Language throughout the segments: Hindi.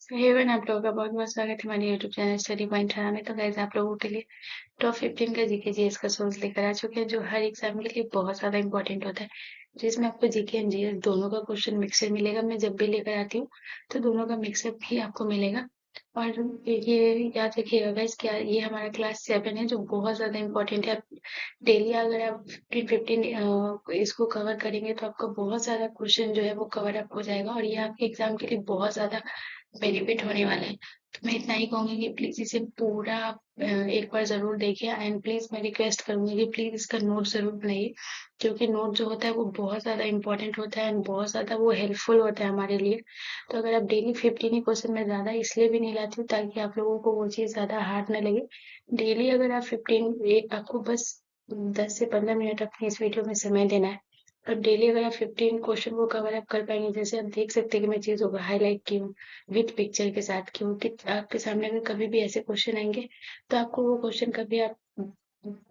एवरीवन, आप लोगों का बहुत-बहुत स्वागत है हमारे यूट्यूब चैनल स्टडी पॉइंट हरा में। तो गाइस, आप लोगों के लिए टॉप 15 का जीके जीएस का सोर्स लेकर आ चुके हैं, जो हर एग्जाम के लिए बहुत ज़्यादा इंपॉर्टेंट होता है। जिसमें आपको जीके एंड जीएस दोनों का क्वेश्चन मिक्सर मिलेगा। मैं जब भी लेकर आती हूँ तो दोनों का मिक्सअप भी आपको मिलेगा। और ये याद रखिएगा गाइस, क्या ये हमारा क्लास 7 है, जो बहुत ज़्यादा इंपॉर्टेंट है। आप डेली अगर आप 15 इसको कवर करेंगे तो आपका बहुत ज़्यादा क्वेश्चन जो है वो कवर अप हो जाएगा, और ये आपके एग्जाम के लिए बहुत ज़्यादा बेनिफिट होने वाला है। तो मैं इतना ही कहूँगी कि प्लीज़ इसे पूरा आप एक बार ज़रूर देखिए। एंड प्लीज़ मैं रिक्वेस्ट करूँगी कि प्लीज़ इसका नोट ज़रूर बनाइए, क्योंकि नोट जो होता है वो बहुत ज़्यादा इंपॉर्टेंट होता है एंड बहुत ज़्यादा वो हेल्पफुल होता है हमारे लिए। तो अगर आप डेली 15 ही क्वेश्चन, मैं ज़्यादा इसलिए भी नहीं लाती हूँ ताकि आप लोगों को वो चीज़ ज़्यादा हार्ड ना लगे। डेली अगर आप 15, आपको बस 10 से 15 मिनट अपनी इस वीडियो में समय देना है। और डेली अगर आप 15 क्वेश्चन को कवर अप कर पाएंगे, जैसे आप देख सकते हैं कि मैं चीज़ों को हाईलाइट की हूँ विथ पिक्चर के साथ, की हूँ कि आपके सामने अगर कभी भी ऐसे क्वेश्चन आएंगे तो आपको वो क्वेश्चन कभी आप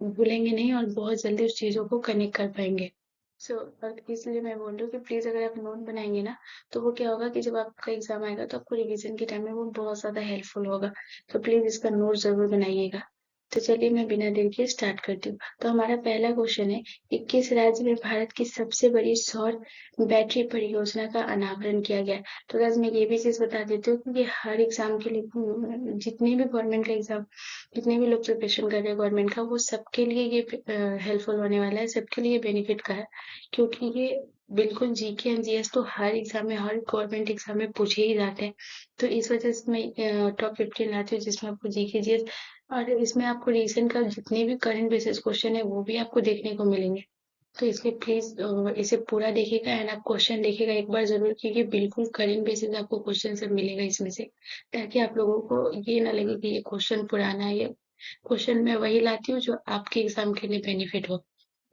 भूलेंगे नहीं और बहुत जल्दी उस चीज़ों को कनेक्ट कर पाएंगे। इसलिए मैं बोल रही हूँ कि प्लीज़ अगर आप नोट बनाएंगे ना, तो वो क्या होगा कि जब आपका एग्जाम आएगा तो आपको रिवीजन के टाइम में वो बहुत ज़्यादा हेल्पफुल होगा। तो प्लीज़ इसका नोट ज़रूर बनाइएगा। तो चलिए मैं बिना देर के स्टार्ट करती हूँ। तो हमारा पहला क्वेश्चन है कि किस राज्य में भारत की सबसे बड़ी सौर बैटरी परियोजना का अनावरण किया गया है। तो गाइस, मैं ये भी चीज़ बता देती हूँ कि ये हर एग्जाम के लिए, जितने भी गवर्नमेंट का एग्जाम, जितने भी लोग प्रिपरेशन कर रहे हैं गवर्नमेंट का, वो सबके लिए ये हेल्पफुल होने वाला है, सबके लिए बेनिफिट का है। क्योंकि ये बिल्कुल जीके एंड जीएस तो हर एग्जाम में, हर गवर्नमेंट एग्जाम में पूछे ही जाते हैं। तो इस वजह से मैं टॉप 15 लाती हूँ, जिसमें आपको जीके जीएस और इसमें आपको रीसेंट का जितने भी करंट बेसिस क्वेश्चन है वो भी आपको देखने को मिलेंगे। तो इसलिए प्लीज इसे पूरा देखिएगा एंड आप क्वेश्चन देखिएगा एक बार जरूर, क्योंकि बिल्कुल करंट बेसिस आपको क्वेश्चन सब मिलेगा इसमें से, ताकि आप लोगों को ये ना लगे कि ये क्वेश्चन पुराना है। ये क्वेश्चन मैं वही लाती हूँ जो आपके एग्जाम के लिए बेनिफिट हो।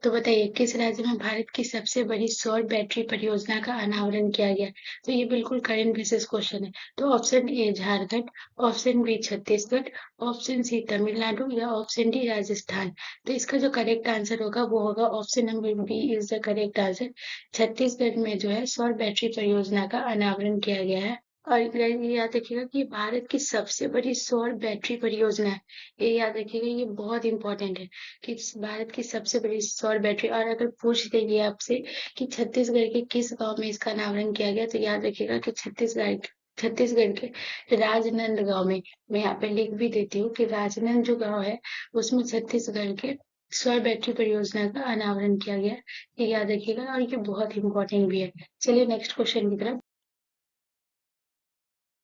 तो बताइए, किस राज्य में भारत की सबसे बड़ी सौर बैटरी परियोजना का अनावरण किया गया? तो ये बिल्कुल करंट बेसिस क्वेश्चन है। तो option A Jharkhand, option B Chhattisgarh, option C Tamil Nadu या ऑप्शन डी राजस्थान। तो इसका जो करेक्ट आंसर होगा वो होगा option number B is the correct answer. Chhattisgarh में जो है सौर बैटरी परियोजना का अनावरण किया गया है। और ये याद रखिएगा कि भारत की सबसे बड़ी सौर बैटरी परियोजना है। ये याद रखिएगा, ये बहुत इंपॉर्टेंट है कि भारत की सबसे बड़ी सौर बैटरी। और अगर पूछ देंगे आपसे कि छत्तीसगढ़ के किस गांव में इसका अनावरण किया गया, तो याद रखिएगा कि छत्तीसगढ़ के राजनंद गांव में। मैं यहाँ पे लिख भी देती हूँ कि राजनंद जो गांव है उसमें छत्तीसगढ़ के सौर बैटरी परियोजना का अनावरण किया गया है। ये याद रखिएगा और ये बहुत इंपॉर्टेंट भी है। चलिए नेक्स्ट क्वेश्चन की तरफ।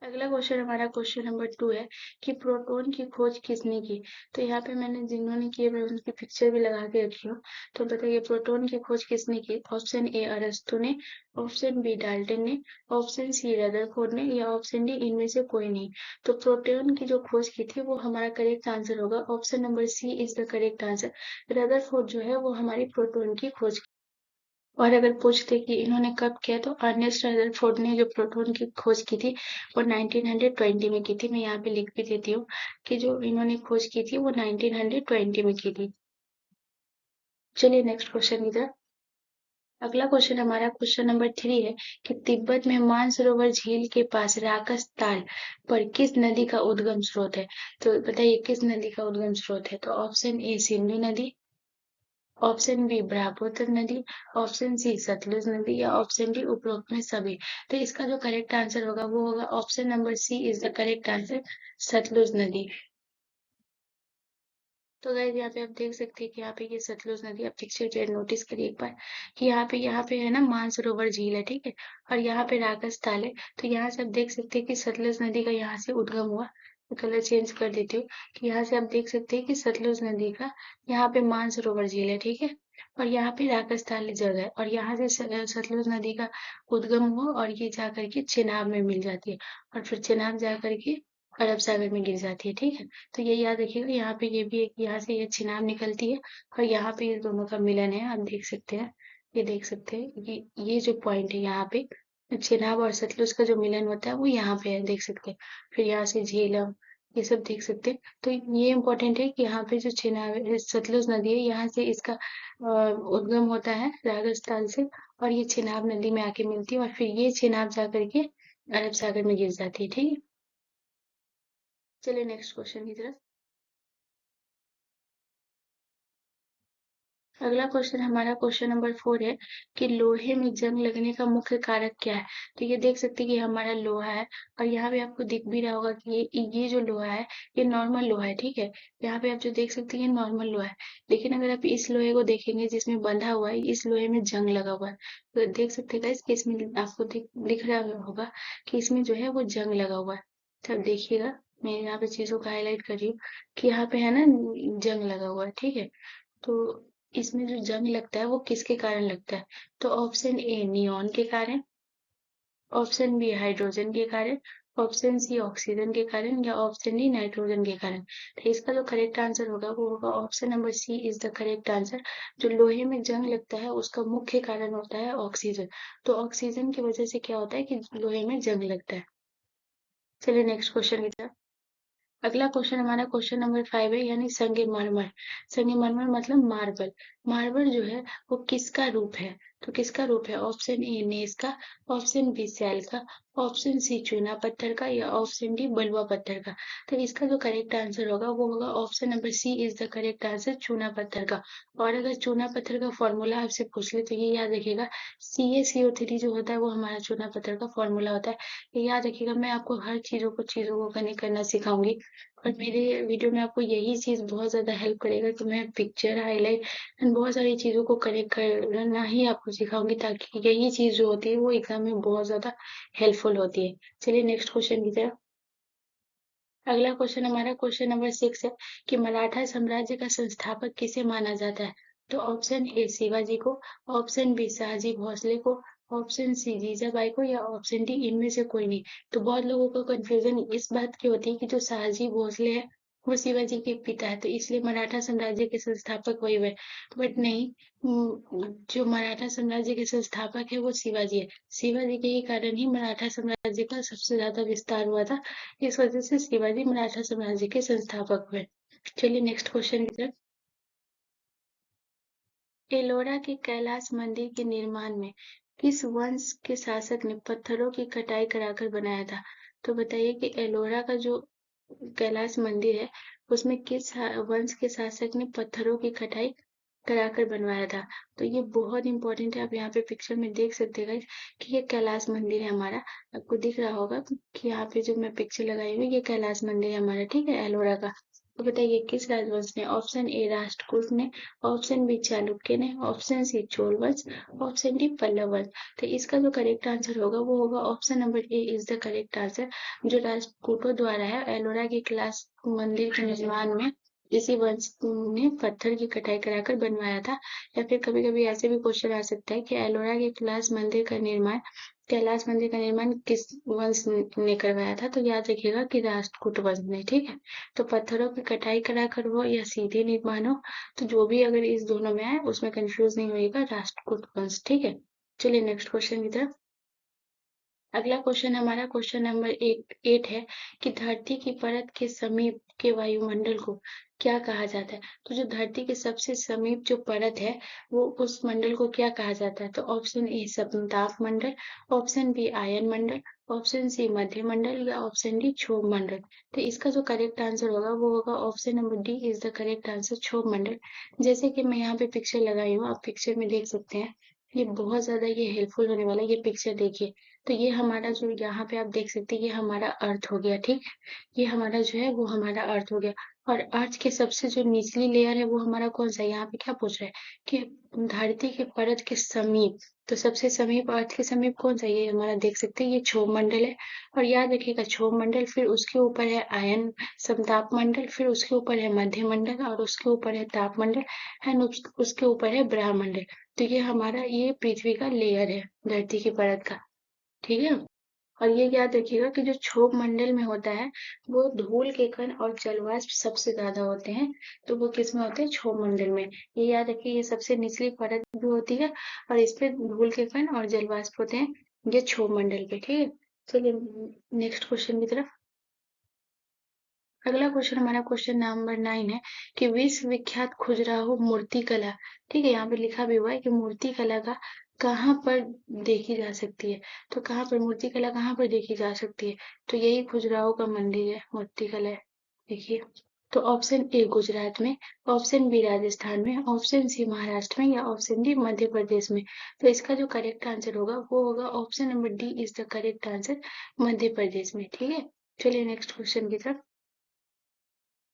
अगला क्वेश्चन हमारा क्वेश्चन नंबर 2 है कि प्रोटॉन की खोज किसने की? तो यहाँ पे मैंने जिन्होंने की है मैं उनकी पिक्चर भी लगा के रखी हूँ। तो बताइए, प्रोटॉन की खोज किसने की? ऑप्शन ए अरस्तु ने, ऑप्शन बी डाल्टन ने, ऑप्शन सी रदरफोर्ड ने या ऑप्शन डी इनमें से कोई नहीं। तो प्रोटॉन की जो खोज की थी वो हमारा करेक्ट आंसर होगा। Option number C is the correct answer. Rutherford जो है वो हमारी प्रोटॉन की खोज। और अगर पूछते कि इन्होंने कब किया, तो अर्नेस्ट रदरफोर्ड ने जो प्रोटॉन की खोज की थी वो 1920 में की थी। मैं यहाँ पे लिख भी देती हूँ कि जो इन्होंने खोज की थी वो 1920 में की थी। चलिए नेक्स्ट क्वेश्चन की तरफ। अगला क्वेश्चन हमारा क्वेश्चन नंबर 3 है कि तिब्बत में मानसरोवर झील के पास राकस ताल पर किस नदी का उद्गम स्रोत है? तो बताइए, किस नदी का उद्गम स्रोत है? तो ऑप्शन ए सिंधु नदी, ऑप्शन बी ब्रह्मपुत्र नदी, ऑप्शन सी सतलुज नदी या ऑप्शन डी उपरोक्त में सभी। तो इसका जो करेक्ट आंसर होगा वो होगा option number C is the correct answer, Sutlej नदी। तो गाइस, यहाँ पे आप देख सकते हैं कि यहाँ पे ये सतलुज नदी, आप पिक्चर जो है नोटिस करिए एक बार कि यहाँ पे है ना मानसरोवर झील है, ठीक है। और यहाँ पे राकस ताल है। तो यहाँ से आप देख सकते हैं कि सतलुज नदी का यहाँ से उद्गम हुआ। तो कलर चेंज कर देती हूँ कि यहाँ से आप देख सकते हैं कि सतलुज नदी का यहाँ पे मानसरोवर झील है, ठीक है। और यहाँ पे राकस्थाली जगह है, और यहाँ से सतलुज नदी का उद्गम हुआ और ये जा करके चेनाब में मिल जाती है। और फिर चेनाब जा करके अरब सागर में गिर जाती है, ठीक है। तो ये याद रखिएगा, यहाँ पे ये भी एक, यहाँ से ये चिनाब निकलती है और यहाँ पे ये दोनों का मिलन है, आप देख सकते हैं। ये देख सकते हैं ये जो पॉइंट है यहाँ पे, चिनाब और सतलुज का जो मिलन होता है वो यहाँ पे है, देख सकते हैं। फिर यहाँ से झेलम, ये सब देख सकते हैं। तो ये इम्पोर्टेंट है कि यहाँ पे जो चिनाब सतलुज नदी है, यहाँ से इसका उद्गम होता है राजस्थान से, और ये चिनाब नदी में आके मिलती है और फिर ये चिनाब जा करके अरब सागर में गिर जाती है, ठीक है। चलिए नेक्स्ट क्वेश्चन की तरफ। अगला क्वेश्चन हमारा क्वेश्चन नंबर 4 है कि लोहे में जंग लगने का मुख्य कारक क्या है? तो ये देख सकते हैं कि हमारा लोहा है और यहाँ पे आपको दिख भी रहा होगा कि ये जो लोहा है ये नॉर्मल लोहा है, ठीक है? यहाँ पे आप जो देख सकते हैं ये नॉर्मल लोहा है। लेकिन अगर आप इस लोहे को देखेंगे जिसमें बंधा हुआ है, इस लोहे में जंग लगा हुआ है। तो देख सकते हैं गाइस कि इसमें आपको दिख रहा होगा कि इसमें जो है वो जंग लगा हुआ है। तो अब देखिएगा, मैं यहाँ पे चीजों को हाईलाइट कर रही हूँ कि यहाँ पे है ना जंग लगा हुआ है, ठीक है? तो इसमें जो जंग लगता है वो किसके कारण लगता है? तो ऑप्शन ए नियॉन के कारण, ऑप्शन बी हाइड्रोजन के कारण, ऑप्शन सी ऑक्सीजन के कारण या ऑप्शन डी नाइट्रोजन के कारण। तो इसका जो करेक्ट आंसर होगा वो होगा option number C is the correct answer. जो लोहे में जंग लगता है उसका मुख्य कारण होता है ऑक्सीजन। तो ऑक्सीजन की वजह से क्या होता है कि लोहे में जंग लगता है। चलिए नेक्स्ट क्वेश्चन की तरफ। अगला क्वेश्चन हमारा क्वेश्चन नंबर 5 है, यानी संगमरमर। संगमरमर मतलब मार्बल। मार्बल जो है वो किसका रूप है? तो किसका रूप है? ऑप्शन ए नेस का, ऑप्शन बी सैल का, ऑप्शन सी चूना पत्थर का या ऑप्शन डी बलुआ पत्थर का। तो इसका जो करेक्ट आंसर होगा वो होगा option number C is the correct answer, चूना पत्थर का। और अगर चूना पत्थर का फॉर्मूला आपसे पूछ ले तो ये याद रखिएगा, CaCO3 जो होता है वो हमारा चूना पत्थर का फॉर्मूला होता है। ये याद रखिएगा, मैं आपको हर चीजों को कनेक्ट करना सिखाऊंगी। और मेरे वीडियो में आपको यही चीज बहुत ज्यादा हेल्प करेगा कि मैं पिक्चर हाईलाइट एंड बहुत सारी चीजों को कनेक्ट करना ही आपको सिखाऊंगी, ताकि यही चीज जो होती है वो एग्जाम में बहुत ज्यादा हेल्पफुल होती है। चलिए नेक्स्ट क्वेश्चन की तरफ। अगला क्वेश्चन हमारा क्वेश्चन नंबर 6 है कि मराठा साम्राज्य का संस्थापक किसे माना जाता है? तो ऑप्शन ए शिवाजी को, ऑप्शन बी शाहजी भोसले को, ऑप्शन सी जीजाबाई को या ऑप्शन डी इनमें से कोई नहीं। तो बहुत लोगों को कंफ्यूजन इस बात की होती है कि जो शाहजी भोसले है वो शिवाजी के पिता है, तो इसलिए मराठा साम्राज्य के संस्थापक वही हुए। बट नहीं, जो मराठा साम्राज्य के संस्थापक है वो शिवाजी है। शिवाजी के ही कारण ही मराठा साम्राज्य का सबसे ज्यादा विस्तार हुआ था। इस वजह से शिवाजी मराठा साम्राज्य के संस्थापक हुए। चलिए नेक्स्ट क्वेश्चन की तरफ। एलोरा के कैलाश मंदिर के निर्माण में किस वंश के शासक ने पत्थरों की कटाई कराकर बनाया था? तो बताइए कि एलोरा का जो कैलाश मंदिर है उसमें किस वंश के शासक ने पत्थरों की कटाई कराकर बनवाया था? तो ये बहुत इंपॉर्टेंट है। आप यहाँ पे पिक्चर में देख सकते हैं कि ये कैलाश मंदिर है हमारा। आपको दिख रहा होगा कि यहाँ पे जो मैं पिक्चर लगाई हुई ये कैलाश मंदिर है हमारा, ठीक है, एलोरा का। तो बताइए किस राजवंश ने? ऑप्शन ए राष्ट्रकूट ने, ऑप्शन बी चालुक्य ने, ऑप्शन सी चोल वंश, ऑप्शन डी पल्लव वंश। तो इसका जो करेक्ट आंसर होगा वो होगा option number A is the correct answer. जो राष्ट्रकूटों द्वारा है एलोरा के कैलाश मंदिर के निर्माण में इसी वंश ने पत्थर की कटाई कराकर बनवाया था। या फिर कभी कभी ऐसे भी क्वेश्चन आ सकता है कि एलोरा के कैलाश मंदिर का निर्माण किस वंश ने करवाया था? तो याद रखिएगा कि राष्ट्रकूट वंश ने, ठीक है। तो पत्थरों की कटाई कराकर हो या सीधे निर्माण हो, तो जो भी अगर इस दोनों में आए उसमें कंफ्यूज नहीं होइएगा, राष्ट्रकूट वंश, ठीक है। चलिए नेक्स्ट क्वेश्चन की तरफ। अगला क्वेश्चन हमारा क्वेश्चन नंबर 8 है कि धरती की परत के समीप के वायुमंडल को क्या कहा जाता है? तो जो धरती के सबसे समीप जो परत है वो उस मंडल को क्या कहा जाता है? तो ऑप्शन ए समताप मंडल, ऑप्शन बी आयन मंडल, ऑप्शन सी मध्य मंडल या ऑप्शन डी क्षोभ मंडल। तो इसका जो करेक्ट आंसर होगा वो होगा option number D is the correct answer, क्षोभ मंडल। जैसे कि मैं यहाँ पे पिक्चर लगाई हूँ, आप पिक्चर में देख सकते हैं। ये बहुत ज्यादा ये हेल्पफुल होने वाला है, ये पिक्चर देखिए। तो ये हमारा जो यहाँ पे आप देख सकते हैं ये हमारा अर्थ हो गया, ठीक। ये हमारा जो है वो हमारा अर्थ हो गया। और अर्थ के सबसे जो निचली लेयर है वो हमारा कौन सा है? यहाँ पे क्या पूछ रहा है कि धरती के परत के समीप, तो सबसे समीप अर्थ के समीप कौन सा है? ये हमारा देख सकते हैं ये क्षोभ मंडल है। और याद रखिएगा क्षोभ मंडल, फिर उसके ऊपर है आयन समताप मंडल, फिर उसके ऊपर है मध्य मंडल और उसके ऊपर है ताप मंडल एंड उसके ऊपर है ब्रह्मंडल। तो ये हमारा ये पृथ्वी का लेयर है, धरती की परत का, ठीक है। और ये याद रखिएगा कि जो क्षोभ मंडल में होता है वो धूल के कण और जलवाष्प सबसे ज्यादा होते हैं। तो वो किस में होते हैं? क्षोभ मंडल में। ये याद रखिए, ये सबसे निचली परत भी होती है और इस पे धूल के कण और जलवाष्प होते हैं, ये क्षोभ मंडल पे, ठीक है। चलिए नेक्स्ट क्वेश्चन की तरफ। अगला क्वेश्चन हमारा क्वेश्चन नंबर 9 है कि विश्व विख्यात खजुराहो मूर्ति कला, ठीक है, यहाँ पे लिखा भी हुआ है कि मूर्ति कला का कहाँ पर देखी जा सकती है? तो कहाँ पर मूर्ति कला कहाँ पर देखी जा सकती है? तो यही खजुराहो का मंदिर है, मूर्ति कला है। देखिए, तो ऑप्शन ए गुजरात में, ऑप्शन बी राजस्थान में, ऑप्शन सी महाराष्ट्र में या ऑप्शन डी मध्य प्रदेश में। तो इसका जो करेक्ट आंसर होगा वो होगा option number D is the correct answer, Madhya Pradesh में। ठीक है, चलिए नेक्स्ट क्वेश्चन की तरफ।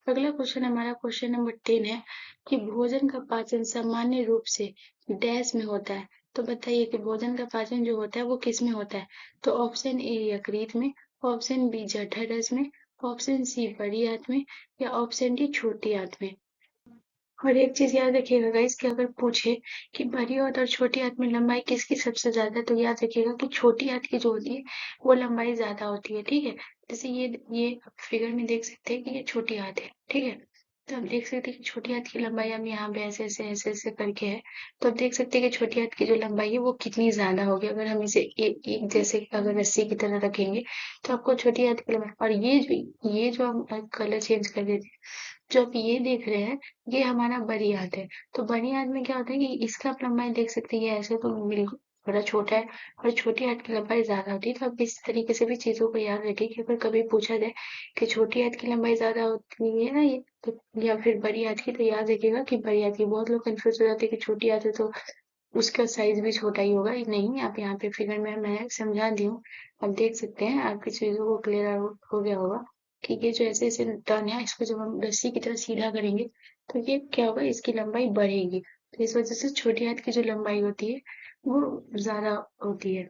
अगला क्वेश्चन हमारा क्वेश्चन नंबर 10 है कि भोजन का पाचन सामान्य रूप से डैश में होता है। तो बताइए कि भोजन का पाचन जो होता है वो किस में होता है। तो ऑप्शन ए यकृत में, ऑप्शन बी जठररस में, ऑप्शन सी बड़ी आंत में या ऑप्शन डी छोटी आंत में। और एक चीज याद रखिएगा गाइस कि अगर पूछे कि बड़ी आंत और छोटी आंत में लंबाई किसकी सबसे ज्यादा है, तो याद रखिएगा कि छोटी आंत की जो होती है वो लंबाई ज्यादा होती है। ठीक है, जैसे ये फिगर में देख सकते हैं कि ये छोटी आंत है। ठीक है, तो आप देख सकते हैं कि छोटी आंत की लंबाई हम यहाँ पे ऐसे ऐसे ऐसे ऐसे करके है। तो आप देख सकते हैं कि छोटी आंत की जो लंबाई है वो कितनी ज्यादा होगी। अगर हम इसे एक जैसे अगर रस्सी की तरह रखेंगे तो आपको छोटी आंत की लंबाई, और ये जो हम कलर चेंज कर देते हैं, जो आप ये देख रहे हैं ये हमारा बड़ी हाथ है। तो बड़ी हाथ में क्या होता है कि इसका आप लंबाई देख सकते हैं, ये ऐसे तो बिल्कुल थोड़ा छोटा है और छोटी हाथ की लंबाई ज्यादा होती है। तो आप इस तरीके से भी चीजों को याद रखें कि अगर कभी पूछा जाए कि छोटी हाथ की लंबाई ज्यादा होती है ना ये तो, या फिर बड़ी हाथ की, तो याद रखिएगा कि बड़ी हाथ की। बहुत लोग कंफ्यूज हो जाते हैं कि छोटी हाथ है तो उसका साइज भी छोटा ही होगा। नहीं, आप यहाँ पे फिगर में मैं समझा दी हूँ, आप देख सकते हैं, आपकी चीजों को क्लियर आउट हो गया होगा कि ये जो ऐसे ऐसे टर्न है इसको जब हम रस्सी की तरह सीधा करेंगे तो ये क्या होगा, इसकी लंबाई बढ़ेगी। तो इस वजह से छोटी हाथ की जो लंबाई होती है वो ज्यादा होती है।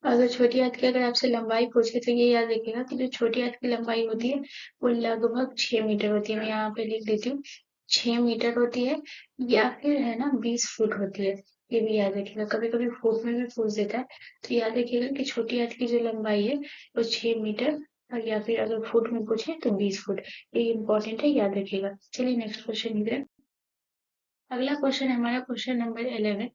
अगर छोटी हाथ की अगर आपसे लंबाई पूछे तो ये याद रखिएगा कि जो छोटी हाथ की लंबाई होती है वो लगभग 6 मीटर होती है। मैं यहाँ पे लिख देती हूँ, 6 मीटर होती है या फिर है ना 20 फुट होती है। ये भी याद रखिएगा, कभी कभी फुट में भी पूछ देता है। तो याद रखिएगा कि छोटी हाथ की जो लंबाई है वो 6 मीटर, और या फिर अगर फुट में पूछे तो 20 फुट। ये इंपॉर्टेंट है, याद रखिएगा। चलिए नेक्स्ट क्वेश्चन इधर। अगला क्वेश्चन है हमारा क्वेश्चन नंबर 11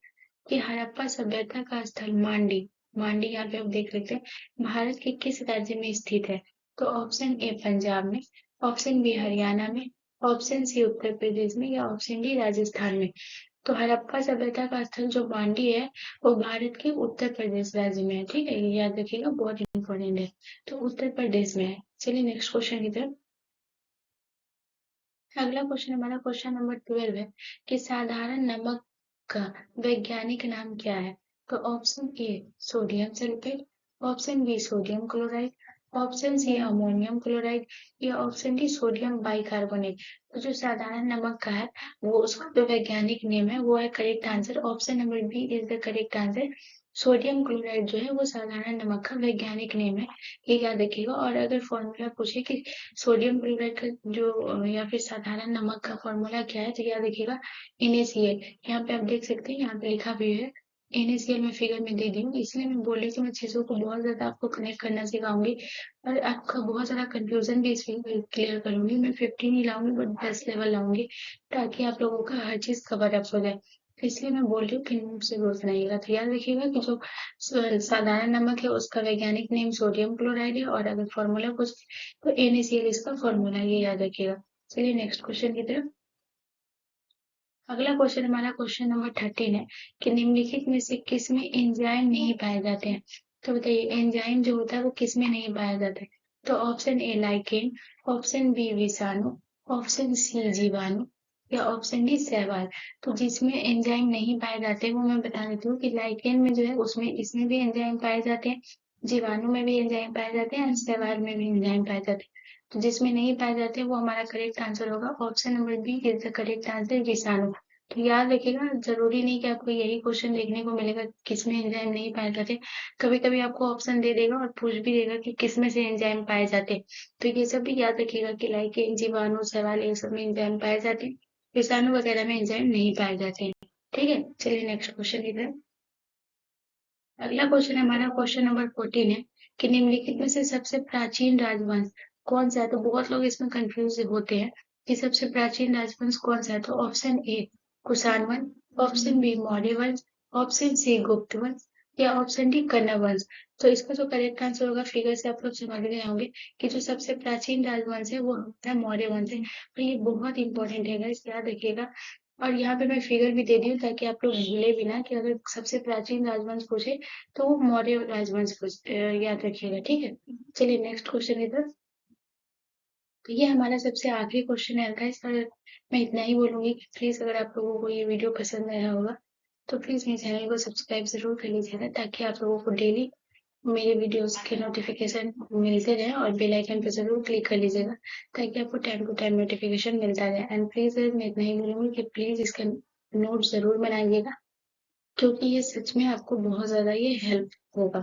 कि हड़प्पा सभ्यता का स्थल मांडी, मांडी यहाँ पे आप देख लेते हैं, भारत के किस राज्य में स्थित है। तो ऑप्शन ए पंजाब में, ऑप्शन बी हरियाणा में, ऑप्शन सी उत्तर प्रदेश में या ऑप्शन डी राजस्थान में। तो हड़प्पा सभ्यता का स्थल जो मांडी है वो भारत के उत्तर प्रदेश राज्य में है। ठीक है, ये याद रखिएगा, बहुत इंपॉर्टेंट है। तो उत्तर प्रदेश में है। चलिए नेक्स्ट क्वेश्चन की तरफ। अगला क्वेश्चन हमारा क्वेश्चन नंबर 12 है कि साधारण नमक का वैज्ञानिक नाम क्या है। तो option A sodium sulphate, option B sodium chloride, option C ammonium chloride या ऑप्शन डी सोडियम बाइकार्बोनेट। तो जो साधारण नमक का है वो उसका जो वैज्ञानिक नेम है वो है correct answer, option number B is the correct answer. Sodium chloride जो है वो साधारण नमक का वैज्ञानिक नेम है, ये याद रखिएगा। और अगर फॉर्मूला पूछे कि सोडियम क्लोराइड का जो या फिर साधारण नमक का फॉर्मूला क्या है, तो याद रखिएगा NaCl। यहाँ पे आप देख सकते हैं, यहाँ पे लिखा भी है NaCl, मैं फिगर में दे दी हूँ। इसलिए मैं बोल रही हूँ कि मैं चीजों को बहुत ज्यादा आपको कनेक्ट करना सिखाऊंगी और आपका बहुत सारा कंफ्यूजन भी इसमें क्लियर करूंगी। मैं 15 ही लाऊंगी बट 10 लेवल लाऊंगी ताकि आप लोगों का हर चीज कवर अप हो जाए। इसलिए मैं बोल रही हूँ कि मुझसे रोज बनाइएगा। तो याद रखिएगा कि जो साधारण नमक है उसका वैज्ञानिक नेम सोडियम क्लोराइड है, और अगर फॉर्मूला कुछ तो NaCl इसका फॉर्मूला, ये याद रखिएगा। चलिए नेक्स्ट क्वेश्चन की तरफ। अगला क्वेश्चन हमारा क्वेश्चन नंबर 13 है कि निम्नलिखित में से किस में एंजाइम नहीं पाए जाते हैं। तो बताइए एंजाइम जो होता है वो किस में नहीं पाया जाता है। तो option A lichen, option B विषाणु, ऑप्शन सी जीवाणु या ऑप्शन डी शैवाल। तो जिसमें एंजाइम नहीं पाए जाते वो मैं बता देती हूँ कि लाइकेन में जो है उसमें इसमें भी एंजाइम पाए जाते हैं, जीवाणु में भी एंजाइम पाए जाते हैं और शैवाल में भी एंजाइम पाए जाते हैं। तो जिसमें नहीं पाए जाते वो हमारा करेक्ट आंसर होगा, option number B is the correct answer, विषाणु। तो याद रखिएगा, जरूरी नहीं कि आपको यही क्वेश्चन देखने को मिलेगा किसमें एंजाइम नहीं पाए जाते। कभी कभी आपको ऑप्शन दे देगा और पूछ भी देगा कि किसमें से एंजाइम पाए जाते। तो ये सब भी याद रखिएगा कि लाइकेन जीवाणु शैवाल ये सब में एंजाइम पाए जाते हैं, विषाणु वगैरह में एंजाइम नहीं पाए जाते हैं। ठीक है, चलिए नेक्स्ट क्वेश्चन की तरफ। अगला क्वेश्चन हमारा क्वेश्चन नंबर 14 है कि निम्नलिखित में से सबसे प्राचीन राजवंश कौन सा है। तो बहुत लोग इसमें कंफ्यूज होते हैं कि सबसे प्राचीन राजवंश कौन सा है। तो ऑप्शन ए कुषाण वंश, ऑप्शन बी मौर्य वंश, ऑप्शन सी गुप्त वंश या ऑप्शन डी कण्व वंश। तो इसका जो करेक्ट आंसर होगा, फिगर से आप लोग समझ गए होंगे कि जो सबसे प्राचीन राजवंश है वो होता है मौर्य वंश है। और ये बहुत इंपॉर्टेंट है गाइस, याद रखिएगा। और यहाँ पे मैं फिगर भी दे दी हूँ ताकि आप लोग भूले भी ना कि अगर सबसे प्राचीन राजवंश पूछे तो वो मौर्य राजवंश याद रखिएगा। ठीक है, चलिए नेक्स्ट क्वेश्चन इधर। तो ये हमारा सबसे आखिरी क्वेश्चन है गाइस, और मैं इतना ही बोलूँगी कि प्लीज़ अगर आप लोगों को ये वीडियो पसंद आया होगा, तो प्लीज़ मेरे चैनल को सब्सक्राइब ज़रूर कर लीजिएगा, ताकि आप लोगों को डेली मेरे वीडियोस के नोटिफिकेशन मिलते रहें, और बेल आइकन पे ज़रूर क्लिक कर लीजिएगा, ताकि आपको टाइम टू टाइम नोटिफिकेशन मिलता रहे। एंड प्लीज़ मैं इतना ही बोलूँगी कि प्लीज़ इसका नोट ज़रूर बनाइएगा, क्योंकि ये सच में आपको बहुत ज़्यादा ये हेल्प होगा।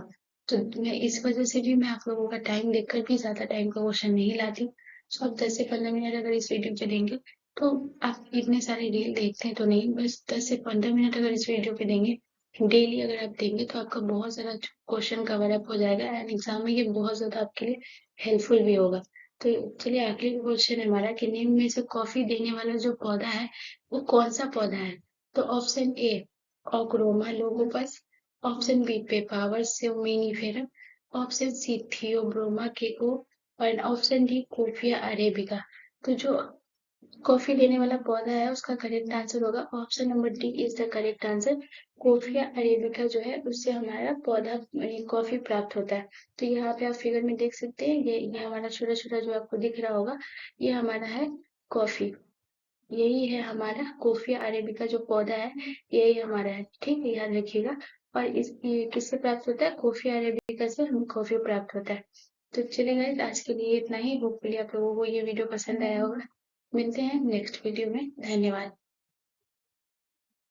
तो मैं इस वजह से भी मैं आप लोगों का टाइम देखकर भी ज़्यादा टाइम का क्वेश्चन नहीं लाती। सो आप 10 से 15 मिनट अगर इस वीडियो पे देंगे, तो आप इतने सारे रील देखते हैं तो नहीं, बस 10 से 15 मिनट अगर इस वीडियो पे देंगे, डेली अगर आप देंगे, तो आपका बहुत सारा क्वेश्चन कवर अप हो जाएगा, एंड एग्जाम में ये बहुत ज़्यादा आपके लिए हेल्पफुल भी होगा। तो चलिए, आखिरी क्वेश्चन है हमारा कि निम्न में से कॉफी देने वाला जो पौधा है, वो कौन सा पौधा है? तो option A ochroma lagopus, option B papaver somniferum, option C theobroma cacao, और ऑप्शन डी कोफिया अरेबिका। तो जो कॉफी देने वाला पौधा है, उसका करेक्ट आंसर होगा option number D is the correct answer. Coffea arabica जो है, उससे हमारा पौधा कॉफी प्राप्त होता है। तो यहाँ पे आप फिगर में देख सकते हैं, ये हमारा छोटा छोटा जो आपको दिख रहा होगा, ये हमारा है कॉफी। यही है हमारा कोफिया अरेबिका जो पौधा है, यही हमारा है। ठीक है, याद रखिएगा। और ये किससे प्राप्त होता है? कोफिया अरेबिका से हमें कॉफी प्राप्त होता है। तो चलिए गाइस, आज के लिए इतना ही। होपफुली आप लोगों को ये वीडियो पसंद आया होगा। मिलते हैं नेक्स्ट वीडियो में। धन्यवाद।